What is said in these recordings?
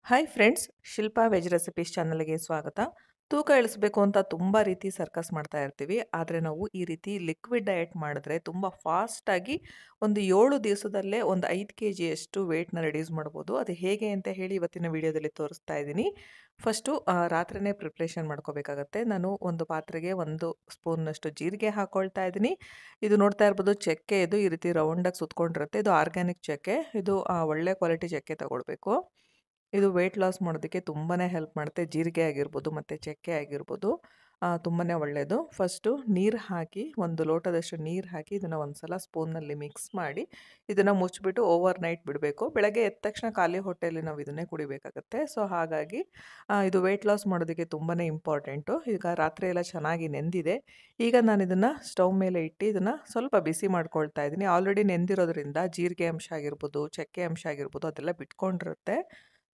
Hi friends, Shilpa veg recipes ಚಾನಲ್ಗೆ ಸ್ವಾಗತ. ತೂಕ ಇಳಿಸ್ಬೇಕು ಅಂತ ತುಂಬ ರೀತಿ ಸರ್ಕಸ್ ಮಾಡ್ತಾ ಇರ್ತೀವಿ. ಆದರೆ ನಾವು ಈ ರೀತಿ ಲಿಕ್ವಿಡ್ ಡಯಟ್ ಮಾಡಿದ್ರೆ ತುಂಬ ಫಾಸ್ಟಾಗಿ ಒಂದು 7 ದಿವಸದಲ್ಲೇ ಒಂದು 5 ಕೆ ಜಿಯಷ್ಟು ವೆಯ್ಟ್‌ನ ರಿಡ್ಯೂಸ್ ಮಾಡ್ಬೋದು. ಅದು ಹೇಗೆ ಅಂತ ಹೇಳಿ ಇವತ್ತಿನ ವಿಡಿಯೋದಲ್ಲಿ ತೋರಿಸ್ತಾ ಇದ್ದೀನಿ. ಫಸ್ಟು ರಾತ್ರಿನೇ ಪ್ರಿಪ್ರೇಷನ್ ಮಾಡ್ಕೋಬೇಕಾಗತ್ತೆ. ನಾನು ಒಂದು ಪಾತ್ರೆಗೆ 1 ಸ್ಪೂನ್ನಷ್ಟು ಜೀರಿಗೆ ಹಾಕ್ಕೊಳ್ತಾ ಇದ್ದೀನಿ. ಇದು ನೋಡ್ತಾ ಇರ್ಬೋದು, ಚಕ್ಕೆ ಇದು ಈ ರೀತಿ ರೌಂಡಾಗಿ ಸುತ್ಕೊಂಡಿರುತ್ತೆ. ಇದು ಆರ್ಗ್ಯಾನಿಕ್ ಚಕ್ಕೆ. ಇದು ಒಳ್ಳೆ ಕ್ವಾಲಿಟಿ ಚಕ್ಕೆ ತಗೊಳ್ಬೇಕು. ಇದು ವೆಯ್ಟ್ ಲಾಸ್ ಮಾಡೋದಕ್ಕೆ ತುಂಬಾ ಹೆಲ್ಪ್ ಮಾಡುತ್ತೆ. ಜೀರಿಗೆ ಆಗಿರ್ಬೋದು ಮತ್ತು ಚಕ್ಕೆ ಆಗಿರ್ಬೋದು, ತುಂಬಾ ಒಳ್ಳೆಯದು. ಫಸ್ಟು ನೀರು ಹಾಕಿ, 1 ಲೋಟದಷ್ಟು ನೀರು ಹಾಕಿ ಇದನ್ನು ಒಂದು ಸಲ ಸ್ಪೂನ್ನಲ್ಲಿ ಮಿಕ್ಸ್ ಮಾಡಿ ಇದನ್ನು ಮುಚ್ಚಿಬಿಟ್ಟು ಓವರ್ ನೈಟ್ ಬಿಡಬೇಕು. ಬೆಳಗ್ಗೆ ಎದ್ದ ತಕ್ಷಣ ಖಾಲಿ ಹೊಟ್ಟೆಯಲ್ಲಿ ನಾವು ಇದನ್ನೇ ಕುಡಿಬೇಕಾಗತ್ತೆ. ಸೊ ಹಾಗಾಗಿ ಇದು ವೆಯ್ಟ್ ಲಾಸ್ ಮಾಡೋದಕ್ಕೆ ತುಂಬಾ ಇಂಪಾರ್ಟೆಂಟು. ಈಗ ರಾತ್ರಿ ಎಲ್ಲ ಚೆನ್ನಾಗಿ ನೆಂದಿದೆ. ಈಗ ನಾನು ಇದನ್ನು ಸ್ಟವ್ ಮೇಲೆ ಇಟ್ಟು ಇದನ್ನು ಸ್ವಲ್ಪ ಬಿಸಿ ಮಾಡ್ಕೊಳ್ತಾ ಇದ್ದೀನಿ. ಆಲ್ರೆಡಿ ನೆಂದಿರೋದ್ರಿಂದ ಜೀರಿಗೆ ಅಂಶ ಆಗಿರ್ಬೋದು, ಚಕ್ಕೆ ಅಂಶ ಆಗಿರ್ಬೋದು ಅದೆಲ್ಲ ಬಿಟ್ಕೊಂಡಿರುತ್ತೆ.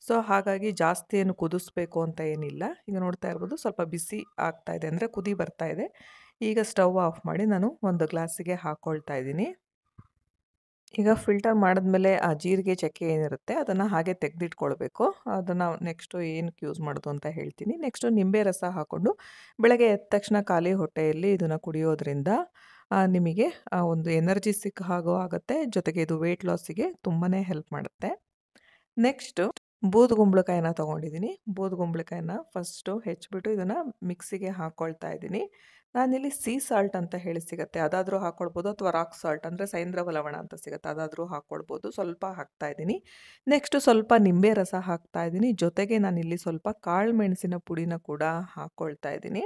ಸೊ ಹಾಗಾಗಿ ಜಾಸ್ತಿ ಏನು ಕುದಿಸ್ಬೇಕು ಅಂತ ಏನಿಲ್ಲ. ಈಗ ನೋಡ್ತಾ ಇರ್ಬೋದು, ಸ್ವಲ್ಪ ಬಿಸಿ ಆಗ್ತಾ ಇದೆ, ಅಂದರೆ ಕುದಿ ಬರ್ತಾ ಇದೆ. ಈಗ ಸ್ಟವ್ ಆಫ್ ಮಾಡಿ ನಾನು ಒಂದು ಗ್ಲಾಸಿಗೆ ಹಾಕ್ಕೊಳ್ತಾ ಇದ್ದೀನಿ. ಈಗ ಫಿಲ್ಟರ್ ಮಾಡಿದ್ಮೇಲೆ ಆ ಜೀರಿಗೆ ಚಕ್ಕೆ ಏನಿರುತ್ತೆ ಅದನ್ನು ಹಾಗೆ ತೆಗೆದಿಟ್ಕೊಳ್ಬೇಕು. ಅದನ್ನು ನೆಕ್ಸ್ಟು ಏನಕ್ಕೆ ಯೂಸ್ ಮಾಡೋದು ಅಂತ ಹೇಳ್ತೀನಿ. ನೆಕ್ಸ್ಟು ನಿಂಬೆ ರಸ ಹಾಕ್ಕೊಂಡು ಬೆಳಗ್ಗೆ ಎದ್ದ ತಕ್ಷಣ ಖಾಲಿ ಹೊಟ್ಟೆಯಲ್ಲಿ ಇದನ್ನು ಕುಡಿಯೋದ್ರಿಂದ ನಿಮಗೆ ಒಂದು ಎನರ್ಜಿ ಸಿಕ್ಕ ಹಾಗೂ ಆಗುತ್ತೆ. ಜೊತೆಗೆ ಇದು ವೆಯ್ಟ್ ಲಾಸಿಗೆ ತುಂಬಾ ಹೆಲ್ಪ್ ಮಾಡುತ್ತೆ. ನೆಕ್ಸ್ಟು ಬೂದುಗುಂಬಳಕಾಯಿನ ತೊಗೊಂಡಿದ್ದೀನಿ. ಬೂದುಗುಂಬಳಕಾಯಿನ ಫಸ್ಟು ಹೆಚ್ಚಿಬಿಟ್ಟು ಇದನ್ನು ಮಿಕ್ಸಿಗೆ ಹಾಕ್ಕೊಳ್ತಾ ಇದ್ದೀನಿ. ನಾನಿಲ್ಲಿ ಸೀ ಸಾಲ್ಟ್ ಅಂತ ಹೇಳಿ ಸಿಗುತ್ತೆ, ಅದಾದರೂ ಹಾಕ್ಕೊಳ್ಬೋದು, ಅಥವಾ ರಾಕ್ ಸಾಲ್ಟ್ ಅಂದರೆ ಸೈಂಧವ ಲವಣ ಅಂತ ಸಿಗುತ್ತೆ, ಅದಾದರೂ ಹಾಕ್ಕೊಳ್ಬೋದು. ಸ್ವಲ್ಪ ಹಾಕ್ತಾ ಇದ್ದೀನಿ. ನೆಕ್ಸ್ಟು ಸ್ವಲ್ಪ ನಿಂಬೆ ರಸ ಹಾಕ್ತಾ ಇದ್ದೀನಿ. ಜೊತೆಗೆ ನಾನಿಲ್ಲಿ ಸ್ವಲ್ಪ ಕಾಳು ಮೆಣಸಿನ ಪುಡಿನ ಕೂಡ ಹಾಕ್ಕೊಳ್ತಾ ಇದ್ದೀನಿ.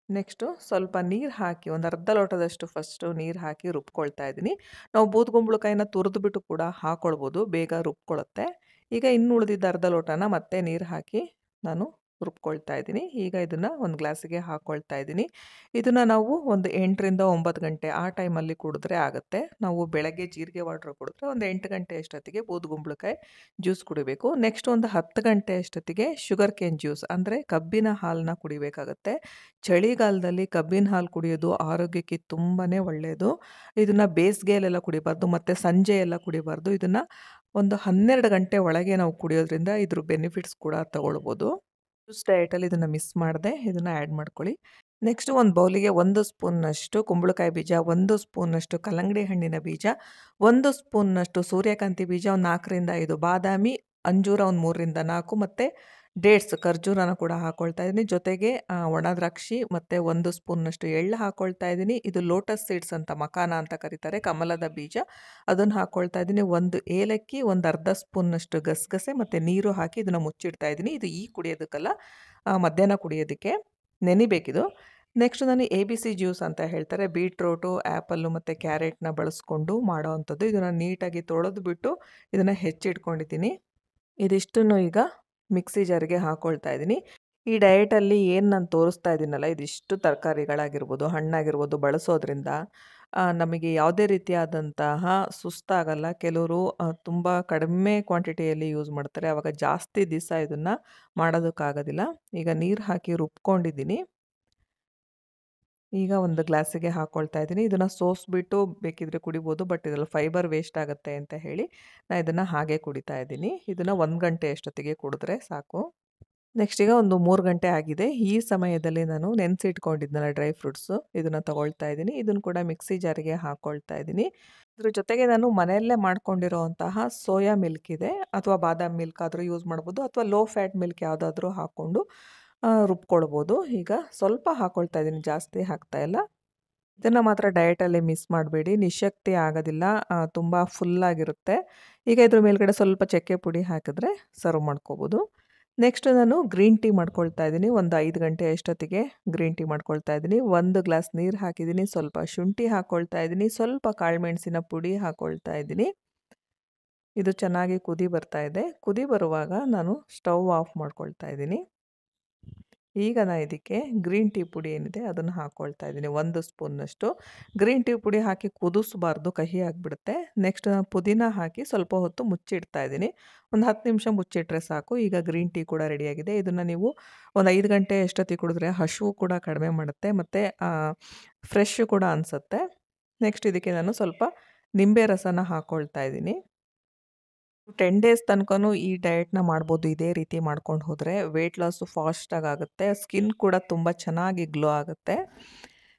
ನೆಕ್ಸ್ಟು ಸ್ವಲ್ಪ ನೀರು ಹಾಕಿ, ಒಂದು ಅರ್ಧ ಲೋಟದಷ್ಟು ಫಸ್ಟು ನೀರು ಹಾಕಿ ರುಬ್ಕೊಳ್ತಾ ಇದ್ದೀನಿ. ನಾವು ಬೂದುಗುಂಬಳಕಾಯಿನ ತುರಿದ್ಬಿಟ್ಟು ಕೂಡ ಹಾಕ್ಕೊಳ್ಬೋದು, ಬೇಗ ರುಬ್ಕೊಳ್ಳುತ್ತೆ. ಈಗ ಇನ್ನು ಉಳಿದಿದ್ದ ಅರ್ಧ ಲೋಟನ ಮತ್ತೆ ನೀರು ಹಾಕಿ ನಾನು ರುಬ್ಕೊಳ್ತಾ ಇದ್ದೀನಿ. ಈಗ ಇದನ್ನು ಒಂದು ಗ್ಲಾಸಿಗೆ ಹಾಕ್ಕೊಳ್ತಾ ಇದ್ದೀನಿ. ಇದನ್ನು ನಾವು ಒಂದು 8ರಿಂದ 9 ಗಂಟೆ ಆ ಟೈಮಲ್ಲಿ ಕುಡಿದ್ರೆ ಆಗುತ್ತೆ. ನಾವು ಬೆಳಗ್ಗೆ ಜೀರಿಗೆ ವಾಟ್ರ್ ಕುಡಿದ್ರೆ ಒಂದು 8 ಗಂಟೆ ಅಷ್ಟೊತ್ತಿಗೆ ಬೂದುಗುಂಬಳಕಾಯಿ ಜ್ಯೂಸ್ ಕುಡಿಬೇಕು. ನೆಕ್ಸ್ಟ್ ಒಂದು 10 ಗಂಟೆ ಅಷ್ಟೊತ್ತಿಗೆ ಶುಗರ್ ಕೇನ್ ಜ್ಯೂಸ್ ಅಂದರೆ ಕಬ್ಬಿನ ಹಾಲನ್ನ ಕುಡಿಬೇಕಾಗತ್ತೆ. ಚಳಿಗಾಲದಲ್ಲಿ ಕಬ್ಬಿನ ಹಾಲು ಕುಡಿಯೋದು ಆರೋಗ್ಯಕ್ಕೆ ತುಂಬಾ ಒಳ್ಳೆಯದು. ಇದನ್ನು ಬೇಸಿಗೆಯಲ್ಲೆಲ್ಲ ಕುಡಿಬಾರ್ದು ಮತ್ತು ಸಂಜೆ ಎಲ್ಲ ಕುಡಿಬಾರ್ದು. ಇದನ್ನು ಒಂದು 12 ಗಂಟೆ ಒಳಗೆ ನಾವು ಕುಡಿಯೋದ್ರಿಂದ ಇದ್ರ ಬೆನಿಫಿಟ್ಸ್ ಕೂಡ ತಗೊಳ್ಬೋದು. ಜ್ಯೂಸ್ ಡಯಟಲ್ಲಿ ಇದನ್ನು ಮಿಸ್ ಮಾಡದೆ ಇದನ್ನು ಆ್ಯಡ್ ಮಾಡ್ಕೊಳ್ಳಿ. ನೆಕ್ಸ್ಟು ಒಂದು ಬೌಲಿಗೆ 1 ಸ್ಪೂನ್ನಷ್ಟು ಕುಂಬಳಕಾಯಿ ಬೀಜ, 1 ಸ್ಪೂನ್ನಷ್ಟು ಕಲ್ಲಂಗಡಿ ಹಣ್ಣಿನ ಬೀಜ, 1 ಸ್ಪೂನ್ನಷ್ಟು ಸೂರ್ಯಕಾಂತಿ ಬೀಜ, ಒಂದು 4ರಿಂದ 5 ಬಾದಾಮಿ, ಅಂಜೂರ ಒಂದು 3ರಿಂದ 4 ಮತ್ತು ಡೇಟ್ಸ್ ಖರ್ಜೂರನ ಕೂಡ ಹಾಕ್ಕೊಳ್ತಾ ಇದ್ದೀನಿ. ಜೊತೆಗೆ ಒಣ ದ್ರಾಕ್ಷಿ ಮತ್ತು 1 ಸ್ಪೂನ್ನಷ್ಟು ಎಳ್ಳು ಹಾಕ್ಕೊಳ್ತಾ ಇದ್ದೀನಿ. ಇದು ಲೋಟಸ್ ಸೀಡ್ಸ್ ಅಂತ, ಮಕಾನ ಅಂತ ಕರೀತಾರೆ, ಕಮಲದ ಬೀಜ, ಅದನ್ನು ಹಾಕ್ಕೊಳ್ತಾ ಇದ್ದೀನಿ. 1 ಏಲಕ್ಕಿ, ಒಂದು ಅರ್ಧ ಸ್ಪೂನ್ನಷ್ಟು ಗಸಗಸೆ ಮತ್ತು ನೀರು ಹಾಕಿ ಇದನ್ನು ಮುಚ್ಚಿಡ್ತಾ ಇದ್ದೀನಿ. ಇದು ಕುಡಿಯೋದಕ್ಕಲ್ಲ, ಮಧ್ಯಾಹ್ನ ಕುಡಿಯೋದಕ್ಕೆ ನೆನಿಬೇಕಿದು. ನೆಕ್ಸ್ಟ್ ನಾನು ABC ಜ್ಯೂಸ್ ಅಂತ ಹೇಳ್ತಾರೆ, ಬೀಟ್ರೋಟು, ಆ್ಯಪಲ್ಲು ಮತ್ತು ಕ್ಯಾರೆಟ್ನ ಬಳಸ್ಕೊಂಡು ಮಾಡೋ ಅಂಥದ್ದು. ಇದನ್ನು ನೀಟಾಗಿ ತೊಳೆದ್ಬಿಟ್ಟು ಇದನ್ನು ಹೆಚ್ಚಿಟ್ಕೊಂಡಿದ್ದೀನಿ. ಇದಿಷ್ಟನ್ನು ಈಗ ಮಿಕ್ಸಿ ಜಾರಿಗೆ ಹಾಕ್ಕೊಳ್ತಾ ಇದ್ದೀನಿ. ಈ ಡಯಟಲ್ಲಿ ಏನು ನಾನು ತೋರಿಸ್ತಾ ಇದ್ದೀನಲ್ಲ, ಇದಿಷ್ಟು ತರಕಾರಿಗಳಾಗಿರ್ಬೋದು, ಹಣ್ಣಾಗಿರ್ಬೋದು ಬಳಸೋದ್ರಿಂದ ನಮಗೆ ಯಾವುದೇ ರೀತಿಯಾದಂತಹ ಸುಸ್ತಾಗಲ್ಲ. ಕೆಲವರು ತುಂಬ ಕಡಿಮೆ ಕ್ವಾಂಟಿಟಿಯಲ್ಲಿ ಯೂಸ್ ಮಾಡ್ತಾರೆ, ಆವಾಗ ಜಾಸ್ತಿ ದಿವಸ ಇದನ್ನು ಮಾಡೋದಕ್ಕಾಗೋದಿಲ್ಲ. ಈಗ ನೀರು ಹಾಕಿ ರುಬ್ಕೊಂಡಿದ್ದೀನಿ. ಈಗ ಒಂದು ಗ್ಲಾಸಿಗೆ ಹಾಕ್ಕೊಳ್ತಾ ಇದ್ದೀನಿ. ಇದನ್ನು ಸೋಸಿಬಿಟ್ಟು ಬೇಕಿದ್ರೆ ಕುಡಿಬೋದು, ಬಟ್ ಇದರಲ್ಲಿ ಫೈಬರ್ ವೇಸ್ಟ್ ಆಗುತ್ತೆ ಅಂತ ಹೇಳಿ ನಾನು ಇದನ್ನು ಹಾಗೆ ಕುಡಿತಾ ಇದ್ದೀನಿ. ಇದನ್ನು 1 ಗಂಟೆ ಅಷ್ಟೊತ್ತಿಗೆ ಕುಡಿದ್ರೆ ಸಾಕು. ನೆಕ್ಸ್ಟ್ ಈಗ ಒಂದು 3 ಗಂಟೆ ಆಗಿದೆ. ಈ ಸಮಯದಲ್ಲಿ ನಾನು ನೆನೆಸಿಟ್ಕೊಂಡಿದ್ನಲ್ಲ ಡ್ರೈ ಫ್ರೂಟ್ಸು, ಇದನ್ನು ತಗೊಳ್ತಾ ಇದ್ದೀನಿ. ಇದನ್ನು ಕೂಡ ಮಿಕ್ಸಿ ಜಾರಿಗೆ ಹಾಕ್ಕೊಳ್ತಾ ಇದ್ದೀನಿ. ಇದ್ರ ಜೊತೆಗೆ ನಾನು ಮನೆಯಲ್ಲೇ ಮಾಡ್ಕೊಂಡಿರೋಂತಹ ಸೋಯಾ ಮಿಲ್ಕ್ ಇದೆ, ಅಥವಾ ಬಾದಾಮ್ ಮಿಲ್ಕ್ ಆದರೂ ಯೂಸ್ ಮಾಡ್ಬೋದು, ಅಥವಾ ಲೋ ಫ್ಯಾಟ್ ಮಿಲ್ಕ್ ಯಾವುದಾದ್ರೂ ಹಾಕ್ಕೊಂಡು ರುಬ್ಕೊಳ್ಬೋದು. ಈಗ ಸ್ವಲ್ಪ ಹಾಕ್ಕೊಳ್ತಾ ಇದ್ದೀನಿ, ಜಾಸ್ತಿ ಹಾಕ್ತಾ ಇಲ್ಲ. ಇದನ್ನು ಮಾತ್ರ ಡಯಟಲ್ಲಿ ಮಿಸ್ ಮಾಡಬೇಡಿ, ನಿಶಕ್ತಿ ಆಗೋದಿಲ್ಲ, ತುಂಬ ಫುಲ್ಲಾಗಿರುತ್ತೆ. ಈಗ ಇದ್ರ ಮೇಲ್ಗಡೆ ಸ್ವಲ್ಪ ಚಕ್ಕೆ ಪುಡಿ ಹಾಕಿದ್ರೆ ಸರ್ವ್ ಮಾಡ್ಕೋಬೋದು. ನೆಕ್ಸ್ಟ್ ನಾನು ಗ್ರೀನ್ ಟೀ ಮಾಡ್ಕೊಳ್ತಾ ಇದ್ದೀನಿ. ಒಂದು 5 ಗಂಟೆ ಅಷ್ಟೊತ್ತಿಗೆ ಗ್ರೀನ್ ಟೀ ಮಾಡ್ಕೊಳ್ತಾ ಇದ್ದೀನಿ. 1 ಗ್ಲಾಸ್ ನೀರು ಹಾಕಿದ್ದೀನಿ, ಸ್ವಲ್ಪ ಶುಂಠಿ ಹಾಕ್ಕೊಳ್ತಾ ಇದ್ದೀನಿ, ಸ್ವಲ್ಪ ಕಾಳುಮೆಣಸಿನ ಪುಡಿ ಹಾಕ್ಕೊಳ್ತಾ ಇದ್ದೀನಿ. ಇದು ಚೆನ್ನಾಗಿ ಕುದಿ ಬರ್ತಾ ಇದೆ. ಕುದಿ ಬರುವಾಗ ನಾನು ಸ್ಟವ್ ಆಫ್ ಮಾಡ್ಕೊಳ್ತಾ ಇದ್ದೀನಿ. ಈಗ ನಾನು ಇದಕ್ಕೆ ಗ್ರೀನ್ ಟೀ ಪುಡಿ ಏನಿದೆ ಅದನ್ನು ಹಾಕ್ಕೊಳ್ತಾ ಇದ್ದೀನಿ, 1 ಸ್ಪೂನ್ನಷ್ಟು. ಗ್ರೀನ್ ಟೀ ಪುಡಿ ಹಾಕಿ ಕುದಿಸ್ಬಾರ್ದು, ಕಹಿ ಆಗಿಬಿಡುತ್ತೆ. ನೆಕ್ಸ್ಟ್ ನಾನು ಪುದೀನ ಹಾಕಿ ಸ್ವಲ್ಪ ಹೊತ್ತು ಮುಚ್ಚಿಡ್ತಾ ಇದ್ದೀನಿ. ಒಂದು 10 ನಿಮಿಷ ಮುಚ್ಚಿಟ್ರೆ ಸಾಕು. ಈಗ ಗ್ರೀನ್ ಟೀ ಕೂಡ ರೆಡಿಯಾಗಿದೆ. ಇದನ್ನು ನೀವು ಒಂದು 5 ಗಂಟೆ ಅಷ್ಟೊತ್ತಿಗೆ ಕುಡಿದ್ರೆ ಹಸಿವು ಕೂಡ ಕಡಿಮೆ ಮಾಡುತ್ತೆ, ಮತ್ತು ಫ್ರೆಶ್ ಕೂಡ ಅನಿಸುತ್ತೆ. ನೆಕ್ಸ್ಟ್ ಇದಕ್ಕೆ ನಾನು ಸ್ವಲ್ಪ ನಿಂಬೆ ರಸನ ಹಾಕ್ಕೊಳ್ತಾ ಇದ್ದೀನಿ. 10 ಡೇಸ್ ತನಕನೂ ಈ ಡಯಟ್‌ನ ಮಾಡ್ಬೋದು. ಇದೇ ರೀತಿ ಮಾಡ್ಕೊಂಡು ಹೋದ್ರೆ ವೆಯ್ಟ್ ಲಾಸು ಫಾಸ್ಟಾಗಿ ಆಗುತ್ತೆ. ಸ್ಕಿನ್ ಕೂಡ ತುಂಬ ಚೆನ್ನಾಗಿ ಗ್ಲೋ ಆಗುತ್ತೆ.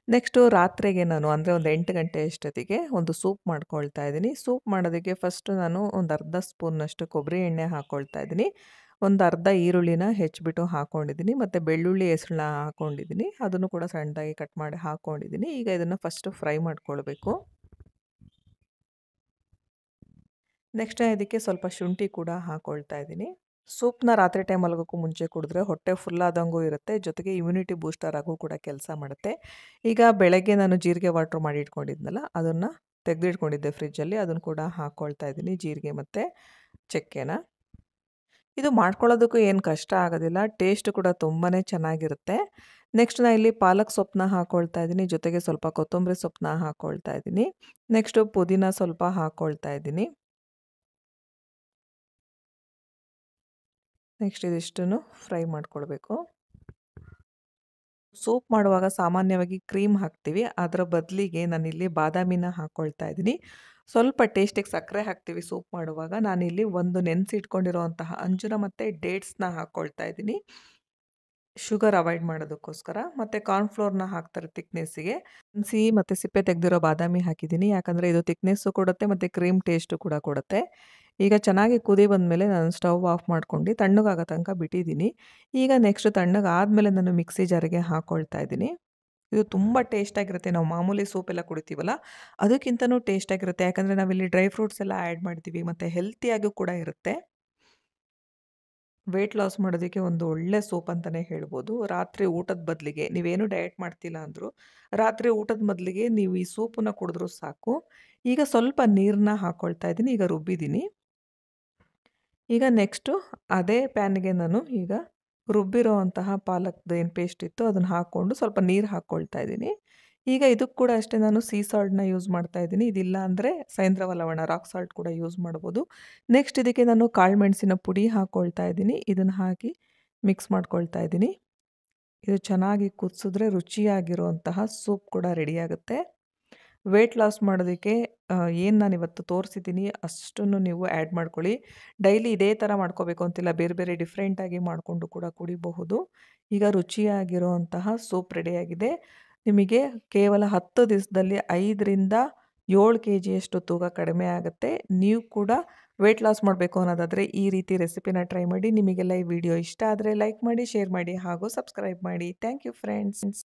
ನೆಕ್ಸ್ಟು ರಾತ್ರಿಗೆ ನಾನು ಅಂದರೆ ಒಂದು 8 ಗಂಟೆ ಅಷ್ಟೊತ್ತಿಗೆ ಒಂದು ಸೂಪ್ ಮಾಡ್ಕೊಳ್ತಾ ಇದ್ದೀನಿ. ಸೂಪ್ ಮಾಡೋದಕ್ಕೆ ಫಸ್ಟು ನಾನು ಒಂದು ಅರ್ಧ ಸ್ಪೂನಷ್ಟು ಕೊಬ್ಬರಿ ಎಣ್ಣೆ ಹಾಕ್ಕೊಳ್ತಾ ಇದ್ದೀನಿ. ಒಂದು ಅರ್ಧ ಈರುಳ್ಳಿನ ಹೆಚ್ಚಿಬಿಟ್ಟು ಹಾಕ್ಕೊಂಡಿದ್ದೀನಿ. ಮತ್ತು ಬೆಳ್ಳುಳ್ಳಿ ಹೆಸರನ್ನ ಹಾಕ್ಕೊಂಡಿದ್ದೀನಿ. ಅದನ್ನು ಕೂಡ ಸಣ್ಣದಾಗಿ ಕಟ್ ಮಾಡಿ ಹಾಕ್ಕೊಂಡಿದ್ದೀನಿ. ಈಗ ಇದನ್ನು ಫಸ್ಟು ಫ್ರೈ ಮಾಡ್ಕೊಳ್ಬೇಕು. ನೆಕ್ಸ್ಟ್ ಇದಕ್ಕೆ ಸ್ವಲ್ಪ ಶುಂಠಿ ಕೂಡ ಹಾಕ್ಕೊಳ್ತಾ ಇದ್ದೀನಿ. ಸೂಪ್‌ನ ರಾತ್ರಿ ಟೈಮ್ ಮಲಗೋಕ್ಕೂ ಮುಂಚೆ ಕುಡಿದ್ರೆ ಹೊಟ್ಟೆ ಫುಲ್ ಆದಂಗೂ ಇರುತ್ತೆ. ಜೊತೆಗೆ ಇಮ್ಯುನಿಟಿ ಬೂಸ್ಟರ್ ಆಗೂ ಕೂಡ ಕೆಲಸ ಮಾಡುತ್ತೆ. ಈಗ ಬೆಳಗ್ಗೆ ನಾನು ಜೀರಿಗೆ ವಾಟ್ರ್ ಮಾಡಿ ಇಟ್ಕೊಂಡಿದ್ನಲ್ಲ, ಅದನ್ನು ತೆಗೆದಿಟ್ಕೊಂಡಿದ್ದೆ ಫ್ರಿಜ್ಜಲ್ಲಿ. ಅದನ್ನು ಕೂಡ ಹಾಕ್ಕೊಳ್ತಾ ಇದ್ದೀನಿ, ಜೀರಿಗೆ ಮತ್ತು ಚಕ್ಕೆನ. ಇದು ಮಾಡ್ಕೊಳ್ಳೋದಕ್ಕೂ ಏನು ಕಷ್ಟ ಆಗೋದಿಲ್ಲ. ಟೇಸ್ಟ್ ಕೂಡ ತುಂಬಾ ಚೆನ್ನಾಗಿರುತ್ತೆ. ನೆಕ್ಸ್ಟ್ ನಾನು ಇಲ್ಲಿ ಪಾಲಕ್ ಸೊಪ್ಪನ್ನ ಹಾಕ್ಕೊಳ್ತಾ ಇದ್ದೀನಿ. ಜೊತೆಗೆ ಸ್ವಲ್ಪ ಕೊತ್ತಂಬರಿ ಸೊಪ್ಪನ್ನ ಹಾಕ್ಕೊಳ್ತಾ ಇದ್ದೀನಿ. ನೆಕ್ಸ್ಟು ಪುದೀನ ಸ್ವಲ್ಪ ಹಾಕ್ಕೊಳ್ತಾ ಇದ್ದೀನಿ. ನೆಕ್ಸ್ಟ್ ಇದಿಷ್ಟನ್ನು ಫ್ರೈ ಮಾಡ್ಕೊಳ್ಬೇಕು. ಸೂಪ್ ಮಾಡುವಾಗ ಸಾಮಾನ್ಯವಾಗಿ ಕ್ರೀಮ್ ಹಾಕ್ತೀವಿ. ಅದರ ಬದಲಿಗೆ ನಾನಿಲ್ಲಿ ಬಾದಾಮಿನ ಹಾಕ್ಕೊಳ್ತಾ ಇದ್ದೀನಿ. ಸ್ವಲ್ಪ ಟೇಸ್ಟಿಗೆ ಸಕ್ಕರೆ ಹಾಕ್ತೀವಿ ಸೂಪ್ ಮಾಡುವಾಗ. ನಾನಿಲ್ಲಿ ಒಂದು ನೆನೆಸಿಟ್ಕೊಂಡಿರುವಂತಹ ಅಂಜೂರ ಮತ್ತು ಡೇಟ್ಸ್‌ನ ಹಾಕ್ಕೊಳ್ತಾ ಇದ್ದೀನಿ. ಶುಗರ್ ಅವಾಯ್ಡ್ ಮಾಡೋದಕ್ಕೋಸ್ಕರ. ಮತ್ತು ಕಾರ್ನ್‌ಫ್ಲೋರ್‌ನ ಹಾಕ್ತಾರೆ ಥಿಕ್ನೆಸ್ಸಿಗೆ. ಸಿಹಿ ಮತ್ತು ಸಿಪ್ಪೆ ತೆಗೆದಿರೋ ಬಾದಾಮಿ ಹಾಕಿದ್ದೀನಿ. ಯಾಕಂದರೆ ಇದು ಥಿಕ್ನೆಸ್ಸು ಕೊಡುತ್ತೆ ಮತ್ತು ಕ್ರೀಮ್ ಟೇಸ್ಟು ಕೂಡ ಕೊಡುತ್ತೆ. ಈಗ ಚೆನ್ನಾಗಿ ಕುದಿ ಬಂದಮೇಲೆ ನಾನು ಸ್ಟವ್ ಆಫ್ ಮಾಡ್ಕೊಂಡು ತಣ್ಣಗಾಗೋ ತನಕ ಬಿಟ್ಟಿದ್ದೀನಿ. ಈಗ ನೆಕ್ಸ್ಟ್ ತಣ್ಣಗಾದ್ಮೇಲೆ ನಾನು ಮಿಕ್ಸಿ ಜಾರಿಗೆ ಹಾಕ್ಕೊಳ್ತಾ ಇದ್ದೀನಿ. ಇದು ತುಂಬ ಟೇಸ್ಟಾಗಿರುತ್ತೆ. ನಾವು ಮಾಮೂಲಿ ಸೂಪೆಲ್ಲ ಕುಡಿತೀವಲ್ಲ, ಅದಕ್ಕಿಂತನೂ ಟೇಸ್ಟಾಗಿರುತ್ತೆ. ಯಾಕಂದರೆ ನಾವಿಲ್ಲಿ ಡ್ರೈ ಫ್ರೂಟ್ಸ್ ಎಲ್ಲ ಆ್ಯಡ್ ಮಾಡ್ತೀವಿ ಮತ್ತು ಹೆಲ್ತಿಯಾಗೂ ಕೂಡ ಇರುತ್ತೆ. ವೆಯ್ಟ್ ಲಾಸ್ ಮಾಡೋದಕ್ಕೆ ಒಂದು ಒಳ್ಳೆ ಸೂಪ್ ಅಂತಲೇ ಹೇಳ್ಬೋದು. ರಾತ್ರಿ ಊಟದ ಬದಲಿಗೆ ನೀವೇನು ಡಯಟ್ ಮಾಡ್ತಿಲ್ಲ ಅಂದರೂ, ರಾತ್ರಿ ಊಟದ ಬದಲಿಗೆ ನೀವು ಈ ಸೂಪನ್ನ ಕುಡಿದ್ರೂ ಸಾಕು. ಈಗ ಸ್ವಲ್ಪ ನೀರನ್ನ ಹಾಕ್ಕೊಳ್ತಾ ಇದ್ದೀನಿ. ಈಗ ರುಬ್ಬಿದ್ದೀನಿ. ಈಗ ನೆಕ್ಸ್ಟು ಅದೇ ಪ್ಯಾನ್‌ಗೆ ನಾನು ಈಗ ರುಬ್ಬಿರೋ ಅಂತಹ ಪಾಲಕ್‌ದು ಏನು ಪೇಸ್ಟ್ ಇತ್ತು ಅದನ್ನು ಹಾಕ್ಕೊಂಡು ಸ್ವಲ್ಪ ನೀರು ಹಾಕ್ಕೊಳ್ತಾ ಇದ್ದೀನಿ. ಈಗ ಇದಕ್ಕೆ ಕೂಡ ಅಷ್ಟೇ ನಾನು ಸೀ ಸಾಲ್ಟ್‌ನ ಯೂಸ್ ಮಾಡ್ತಾ ಇದ್ದೀನಿ. ಇದಿಲ್ಲ ಅಂದರೆ ಸೈಂಧವ ಲವಣ ರಾಕ್ ಸಾಲ್ಟ್ ಕೂಡ ಯೂಸ್ ಮಾಡ್ಬೋದು. ನೆಕ್ಸ್ಟ್ ಇದಕ್ಕೆ ನಾನು ಕಾಳು ಮೆಣಸಿನ ಪುಡಿ ಹಾಕ್ಕೊಳ್ತಾ ಇದ್ದೀನಿ. ಇದನ್ನು ಹಾಕಿ ಮಿಕ್ಸ್ ಮಾಡ್ಕೊಳ್ತಾ ಇದ್ದೀನಿ. ಇದು ಚೆನ್ನಾಗಿ ಕುದಿಸಿದ್ರೆ ರುಚಿಯಾಗಿರುವಂತಹ ಸೂಪ್ ಕೂಡ ರೆಡಿಯಾಗುತ್ತೆ. ವೆಯ್ಟ್ ಲಾಸ್ ಮಾಡೋದಕ್ಕೆ ಏನು ನಾನಿವತ್ತು ತೋರಿಸಿದ್ದೀನಿ ಅಷ್ಟನ್ನು ನೀವು ಆ್ಯಡ್ ಮಾಡ್ಕೊಳ್ಳಿ. ಡೈಲಿ ಇದೇ ಥರ ಮಾಡ್ಕೋಬೇಕು ಅಂತಿಲ್ಲ. ಬೇರೆ ಬೇರೆ ಡಿಫ್ರೆಂಟಾಗಿ ಮಾಡಿಕೊಂಡು ಕೂಡ ಕುಡಿಬಹುದು. ಈಗ ರುಚಿಯಾಗಿರುವಂತಹ ಸೂಪ್ ರೆಡಿಯಾಗಿದೆ. ನಿಮಗೆ ಕೇವಲ 10 ದಿವಸದಲ್ಲಿ 5ರಿಂದ 7 ಕೆಜಿಯಷ್ಟು ತೂಕ ಕಡಿಮೆ ಆಗುತ್ತೆ. ನೀವು ಕೂಡ ವೆಯ್ಟ್ ಲಾಸ್ ಮಾಡಬೇಕು ಅನ್ನೋದಾದರೆ ಈ ರೀತಿ ರೆಸಿಪಿನ ಟ್ರೈ ಮಾಡಿ. ನಿಮಗೆಲ್ಲ ಈ ವಿಡಿಯೋ ಇಷ್ಟ ಆದರೆ ಲೈಕ್ ಮಾಡಿ, ಶೇರ್ ಮಾಡಿ ಹಾಗೂ ಸಬ್ಸ್ಕ್ರೈಬ್ ಮಾಡಿ. Thank you friends.